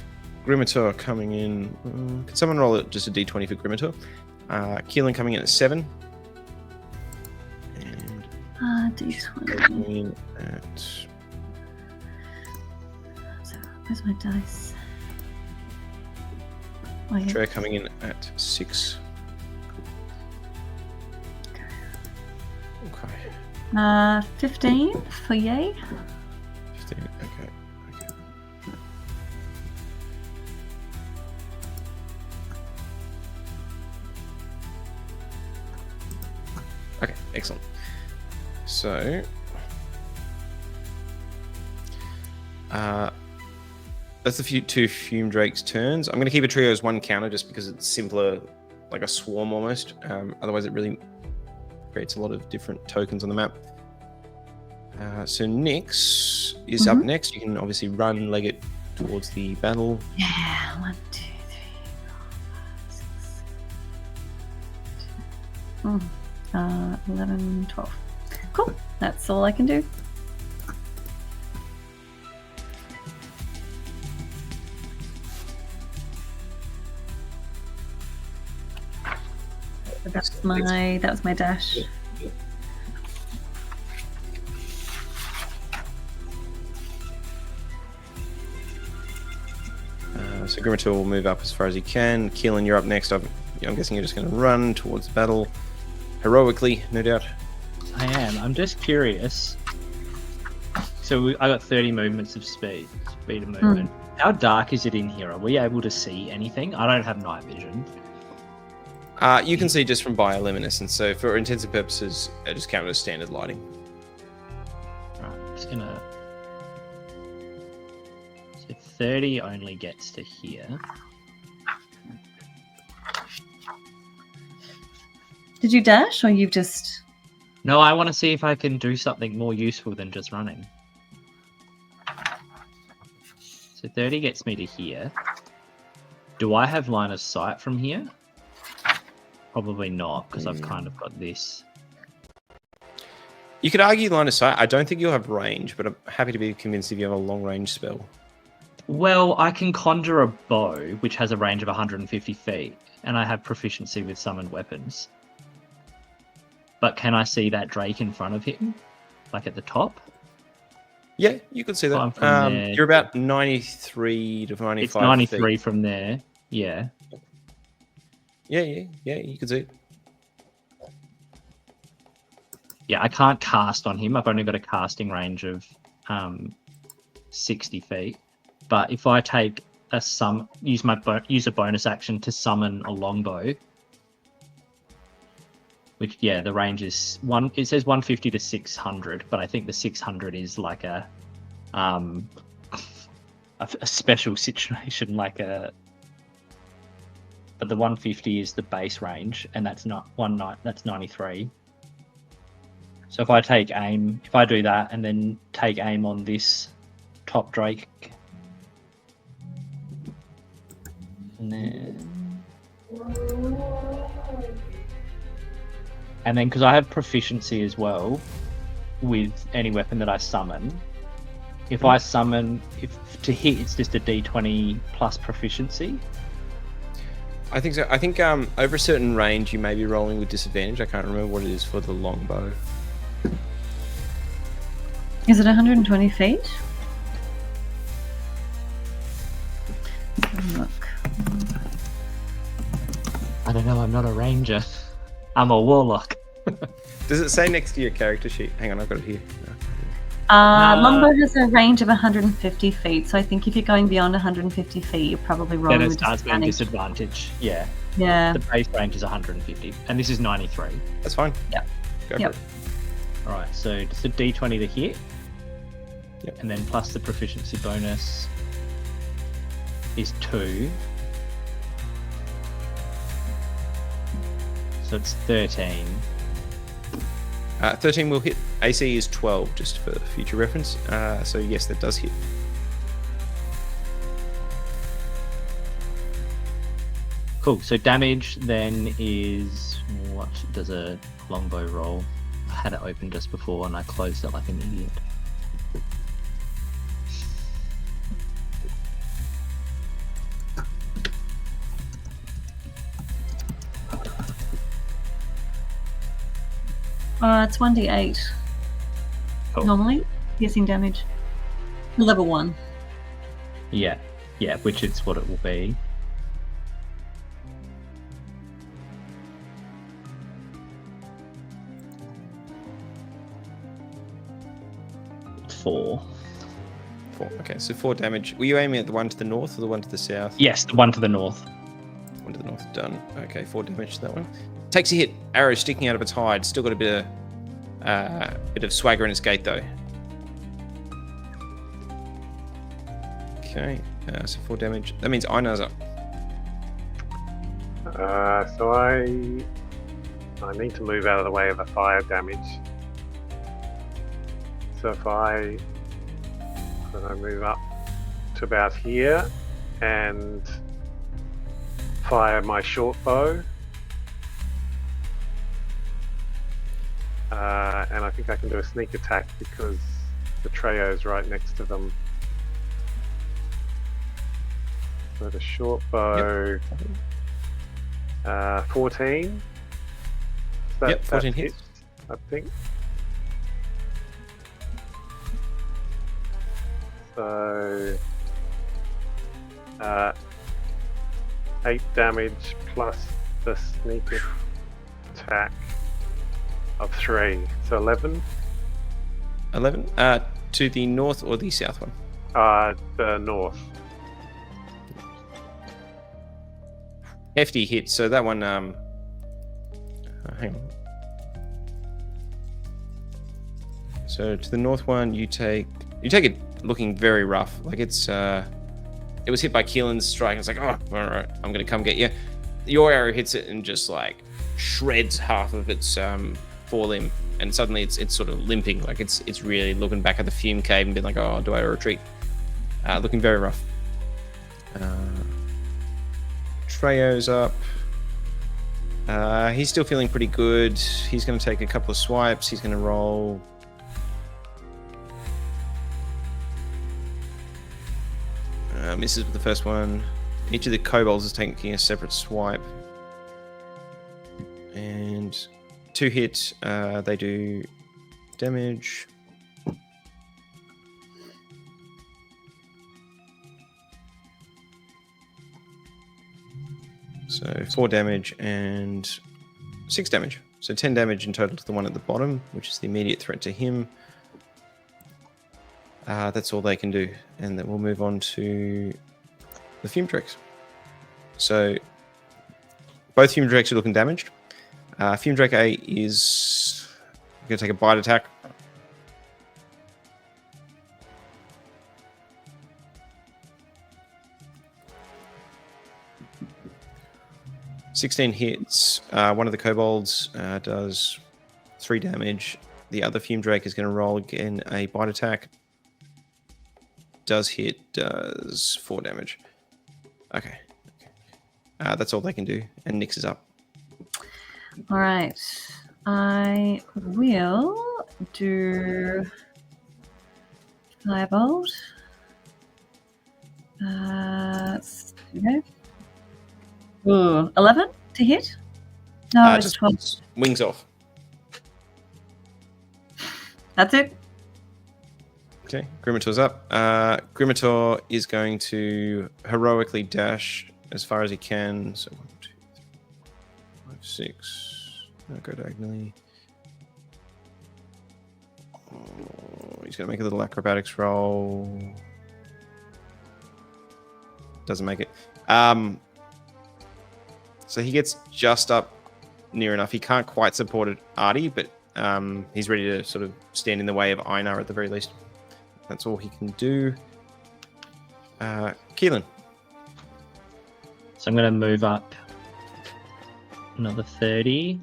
Grimator coming in. Can someone roll it just a d20 for Grimator? Keelan coming in at 7. And D20. coming in at... So, where's my dice? Oh, yeah. Trey coming in at 6. Okay. 15 for yay. 15, okay. Okay, excellent. So, that's the two Fumedrakes' turns. I'm going to keep a trio as 1 counter just because it's simpler, like a swarm almost. Otherwise, it really creates a lot of different tokens on the map. So Nyx is up next. You can obviously run, leg it towards the battle. Yeah, 1, 2, 3, 4, 5, 6. 11, 12. Cool. That's all I can do. That was my dash. So Grimator will move up as far as he can. Keelan, you're up next. I'm guessing you're just going to run towards battle heroically, no doubt. I am. I'm just curious. So I got 30 movements of speed of movement. How dark is it in here? Are we able to see anything? I don't have night vision. You can see just from bioluminescence. So for intensive purposes, just count it as standard lighting. Right, I'm just gonna. So 30 only gets to here. Did you dash, or you've just? No, I want to see if I can do something more useful than just running. So 30 gets me to here. Do I have line of sight from here? Probably not, because I've kind of got this. You could argue line of sight. I don't think you'll have range, but I'm happy to be convinced if you have a long range spell. Well, I can conjure a bow, which has a range of 150 feet, and I have proficiency with summoned weapons. But can I see that drake in front of him? Like at the top? Yeah, you could see that. You're about 93 to 95 It's 93 feet. from there. Yeah. Yeah, you could see it. Yeah, I can't cast on him. I've only got a casting range of 60 feet. But if I take use a bonus action to summon a longbow, which the range is it says 150 to 600, but I think the 600 is like a special situation, but the 150 is the base range, and that's that's 93. So if I do that and then take aim on this top drake, and then because I have proficiency as well with any weapon that I summon, if to hit, it's just a d20 plus proficiency. I think so. I think over a certain range, you may be rolling with disadvantage. I can't remember what it is for the longbow. Is it 120 feet? Let's have a look. I don't know. I'm not a ranger. I'm a warlock. Does it say next to your character sheet? Hang on, I've got it here. Longbow has a range of 150 feet, so I think if you're going beyond 150 feet, you're probably rolling Then it with starts being disadvantage. disadvantage. Yeah. Yeah. The base range is 150, and this is 93. That's fine. Yep. Go Yep. for it. All right, so just a d20 to hit. Yep. And then plus the proficiency bonus is 2. So it's 13. 13 will hit. AC is 12, just for future reference. So yes, that does hit. Cool. So damage then is, what does a longbow roll? I had it open just before and I closed it like an idiot. It's 1d8. Cool. Normally, piercing damage. Level 1. Yeah, which is what it will be. Four. 4. Okay, so 4 damage. Were you aiming at the one to the north or the one to the south? Yes, the one to the north. One to the north, done. Okay, 4 damage to that one. Takes a hit. Arrow sticking out of its hide. Still got a bit of swagger in its gait though. Okay, so 4 damage. That means Einar's up. So I need to move out of the way of the fire damage. So if I move up to about here and fire my short bow. And I think I can do a sneak attack because the trio is right next to them. So the short bow, 14. Yep, 14 hits. I think. So 8 damage plus the sneak attack of 3. So 11. 11. To the north or the south one? The north. Hefty hit. So that one. Hang on. So to the north one, you take it looking very rough. Like it was hit by Keelan's strike. It's like, oh, all right, I'm gonna come get you. Your arrow hits it and just like shreds half of its forelimb, and suddenly it's sort of limping. Like it's really looking back at the fume cave and being like, oh, do I retreat? Looking very rough. Treyo's up. He's still feeling pretty good. He's going to take a couple of swipes. He's going to roll. Misses with the first one. Each of the kobolds is taking a separate swipe. And 2 hits. They do damage. So 4 damage and 6 damage. So 10 damage in total to the one at the bottom, which is the immediate threat to him. That's all they can do. And then we'll move on to the Fumedrakes. So both Fumedrakes are looking damaged. Fumedrake A is going to take a bite attack. $16 hits. One of the kobolds does 3 damage. The other Fumedrake is going to roll again a bite attack. Does hit, does 4 damage. Okay. That's all they can do. And Nyx is up. All right. I will do Firebolt. Okay. Ooh, 11 to hit? No, it's just 12. wings off. That's it? Okay, Grimator's up. Grimator is going to heroically dash as far as he can. So 1, 2, 3, 5, 6. I'll go diagonally. Oh, he's going to make a little acrobatics roll. Doesn't make it. So he gets just up near enough. He can't quite support it, Artie, but he's ready to sort of stand in the way of Einar at the very least. That's all he can do. Keelan. So I'm going to move up another 30.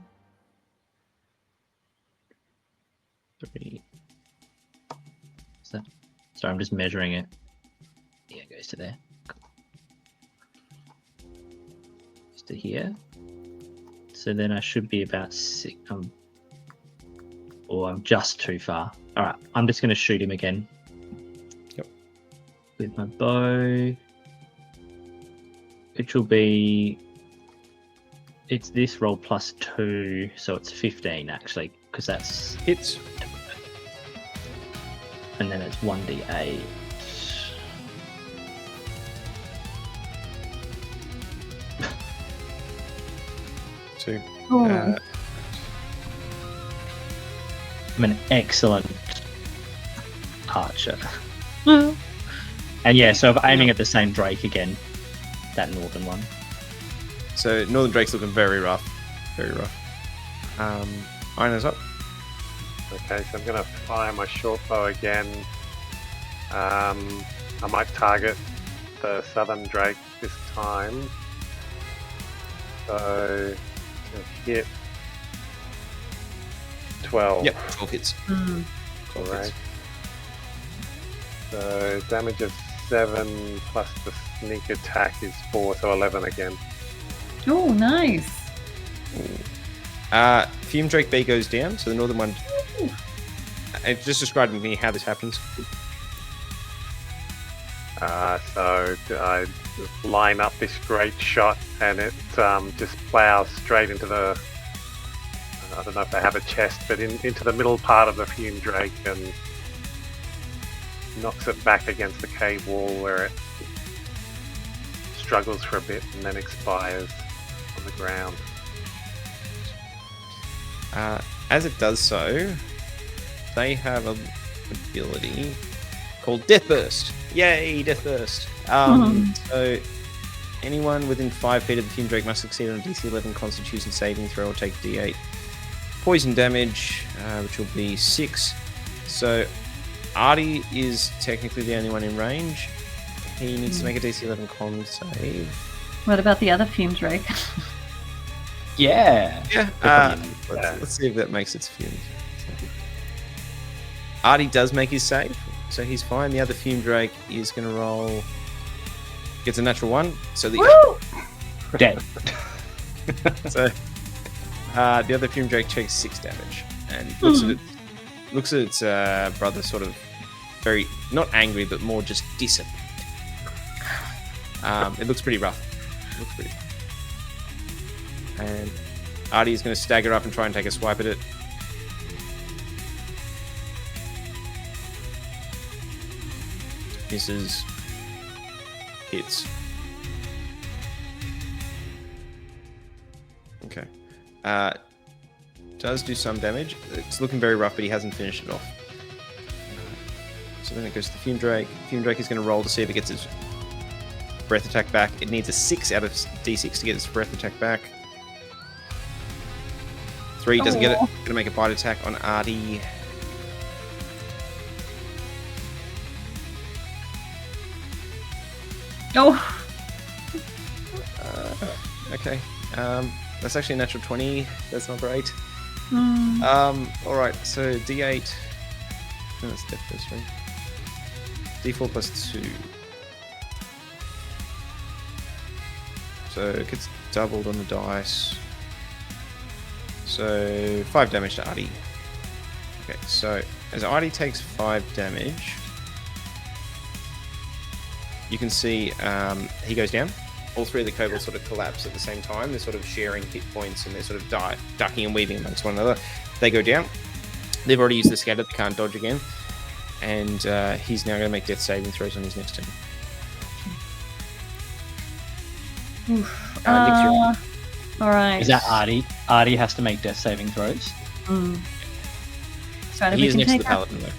3. So, sorry, I'm just measuring it. Yeah, it goes to there. Cool. Just to here. So then I should be about 6. Or I'm just too far. All right, I'm just going to shoot him again. Yep. With my bow. Which will be... It's this roll plus 2, so it's 15 actually, because that's... Hits. And then it's 1d8. Two. Oh. I'm an excellent archer. And yeah, so I'm aiming at the same Drake again, that northern one. So Northern Drake's looking very rough. Very rough. Einar's up. Okay, so I'm going to fire my short bow again. I might target the southern drake this time. So, to hit 12. Yep, 12 hits. 12 Right. hits. So, damage of 7 plus the sneak attack is 4, so 11 again. Oh, nice. Fumedrake B goes down, so the northern one... just describe to me how this happens. So I line up this great shot, and it just plows straight into the... I don't know if they have a chest, but into the middle part of the Fumedrake and knocks it back against the cave wall where it struggles for a bit and then expires on the ground. As it does so, they have an ability called Death Burst. Yay, Death Burst! So anyone within 5 feet of the Fumedrake must succeed on a DC 11 Constitution saving throw or take D8 poison damage, which will be 6. So Artie is technically the only one in range. He needs to make a DC 11 con save. What about the other Fumedrake? Yeah. Let's see if that makes its fumes. Artie does make his save, so he's fine. The other Fumedrake is going to roll. Gets a natural 1, so Dead. So the other Fumedrake takes 6 damage and looks at its brother, sort of very not angry, but more just disappointed. It looks pretty rough. And Artie is going to stagger up and try and take a swipe at it. Misses. Hits. Okay. Does do some damage. It's looking very rough, but he hasn't finished it off. So then it goes to the Fumedrake. Fumedrake is going to roll to see if it gets its breath attack back. It needs a 6 out of D6 to get its breath attack back. 3 doesn't get it. Going to make a bite attack on Artie. Oh. Okay. That's actually a natural 20. That's not great. Alright, so D8. No, that's death first, right? D4 plus 2. So it gets doubled on the dice. So 5 damage to Artie. Okay, so as Artie takes 5 damage, you can see he goes down. All 3 of the kobolds sort of collapse at the same time. They're sort of sharing hit points and they're sort of ducking and weaving amongst one another. They go down. They've already used the scatter. They can't dodge again. And he's now going to make death saving throws on his next turn. All right. Is that Artie? Artie has to make death saving throws. So He is next to the paladin, though.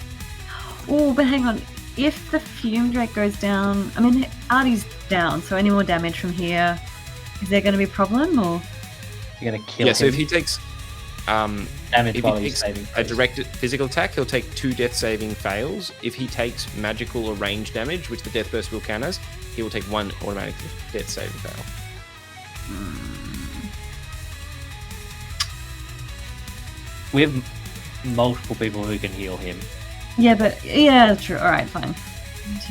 Oh, but hang on. If the Fumedrake goes down, I mean, Artie's down, so any more damage from here, is there going to be a problem, or? You're going to kill him. So if he takes damage if while he he's takes saving a throws. direct physical attack, he'll take 2 death saving fails. If he takes magical or range damage, which the death burst will count as, he will take 1 automatic death saving fail. We have multiple people who can heal him. Yeah, but yeah, true. All right, fine. 1, 2,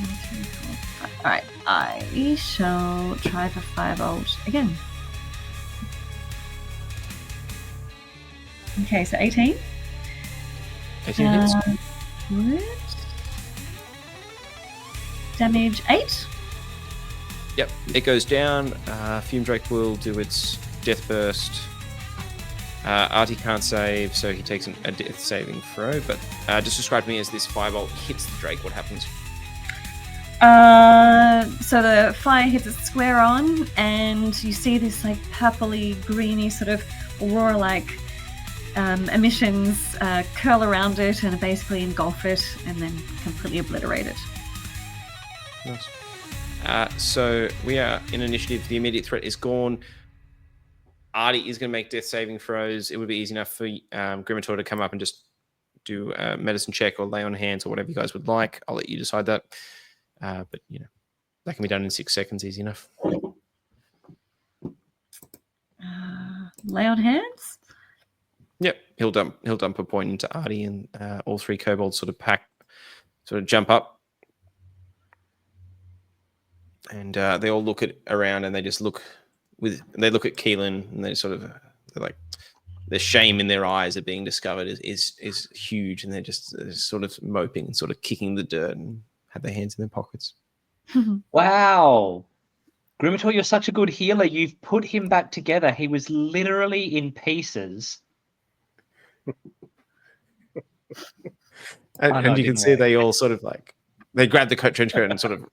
3, 4, 5. All right, I shall try for 5-volt again. Okay, so 18. 18 hits. Good. Damage 8. Yep, it goes down. Fumedrake will do its death burst. Artie can't save, so he takes a death saving throw. But just describe to me as this 5-volt hits the Drake. What happens? So the fire hits it square on, and you see this like purpley, greeny sort of aurora-like emissions curl around it and basically engulf it, and then completely obliterate it. Nice. So we are in initiative. The immediate threat is gone. Artie is going to make death saving throws. It would be easy enough for Grimator to come up and just do a medicine check or lay on hands or whatever you guys would like. I'll let you decide that. But you know, that can be done in 6 seconds, easy enough. Lay on hands. Yep, he'll dump a point into Artie, and all 3 kobolds sort of jump up, and they all look around, and they just look at Keelan, and they're like, the shame in their eyes at being discovered is huge, and they're sort of moping and sort of kicking the dirt and have their hands in their pockets. Wow. Grimator, you're such a good healer. You've put him back together. He was literally in pieces. And you can see they all sort of like, they grab the trench coat and sort of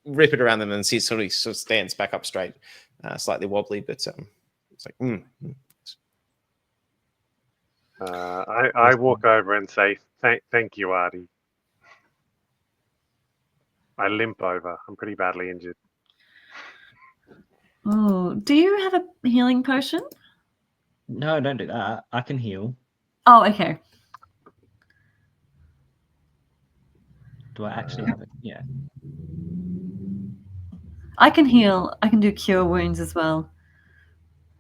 rip it around them, and see it sort of stands back up straight, slightly wobbly, but it's like. I walk over and say, thank you, Artie. I limp over. I'm pretty badly injured. Oh, do you have a healing potion? No, don't do that. I can heal. Oh, okay. Do I actually have it? Yeah. I can heal. I can do cure wounds as well.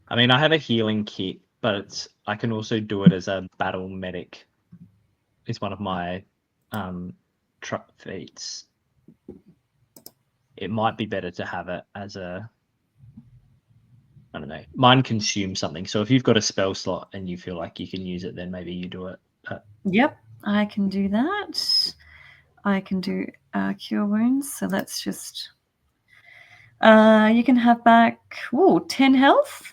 I mean, I have a healing kit, but I can also do it as a battle medic. It's one of my feats. It might be better to have it as a, I don't know, mine consumes something. So if you've got a spell slot and you feel like you can use it, then maybe you do it. Yep, I can do that. I can do cure wounds. So let's just... you can have back 10 health.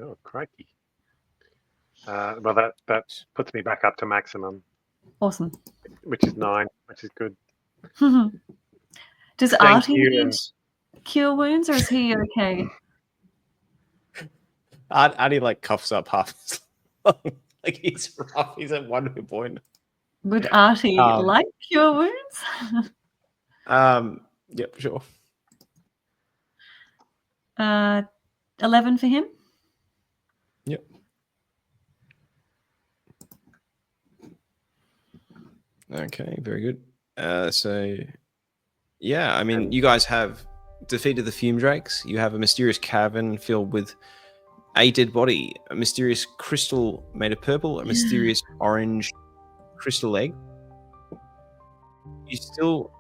Oh, crikey. Well, that puts me back up to maximum. Awesome. Which is 9, which is good. Does Artie need cure wounds, or is he okay? Artie like coughs up half his lung. Like he's rough. He's at 1 hit point. Would Artie like cure wounds? Yep, sure. 11 for him. Yep. Okay, very good. So, yeah, I mean, you guys have defeated the Fumedrakes. You have a mysterious cavern filled with a dead body, a mysterious crystal made of purple, a mysterious orange crystal egg. You still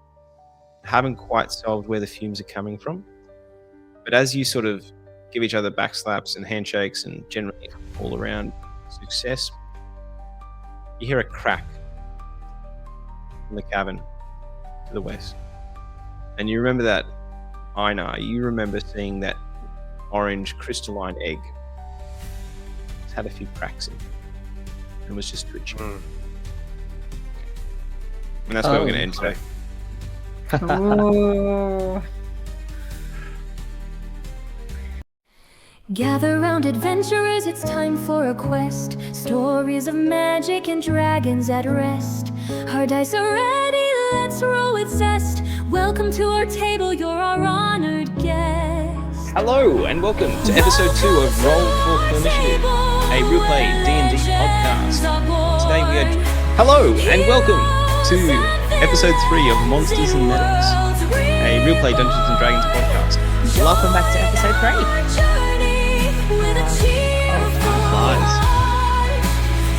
haven't quite solved where the fumes are coming from. But as you sort of give each other backslaps and handshakes and generally all around success, you hear a crack from the cavern to the west. And you remember that Einar, you remember seeing that orange crystalline egg. It's had a few cracks in it and was just twitching. And that's where we're going to end today. Oh. Gather round adventurers, it's time for a quest. Stories of magic and dragons at rest. Our dice are ready, let's roll with zest. Welcome to our table, you're our honored guest. Hello and welcome to episode 2 of Roll for Initiative, a real play D&D podcast. Today we are... Hello and welcome to episode 3 of Monsters and Medics, a real play Dungeons and Dragons podcast. Welcome back to episode 3.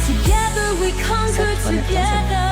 Together we conquer together.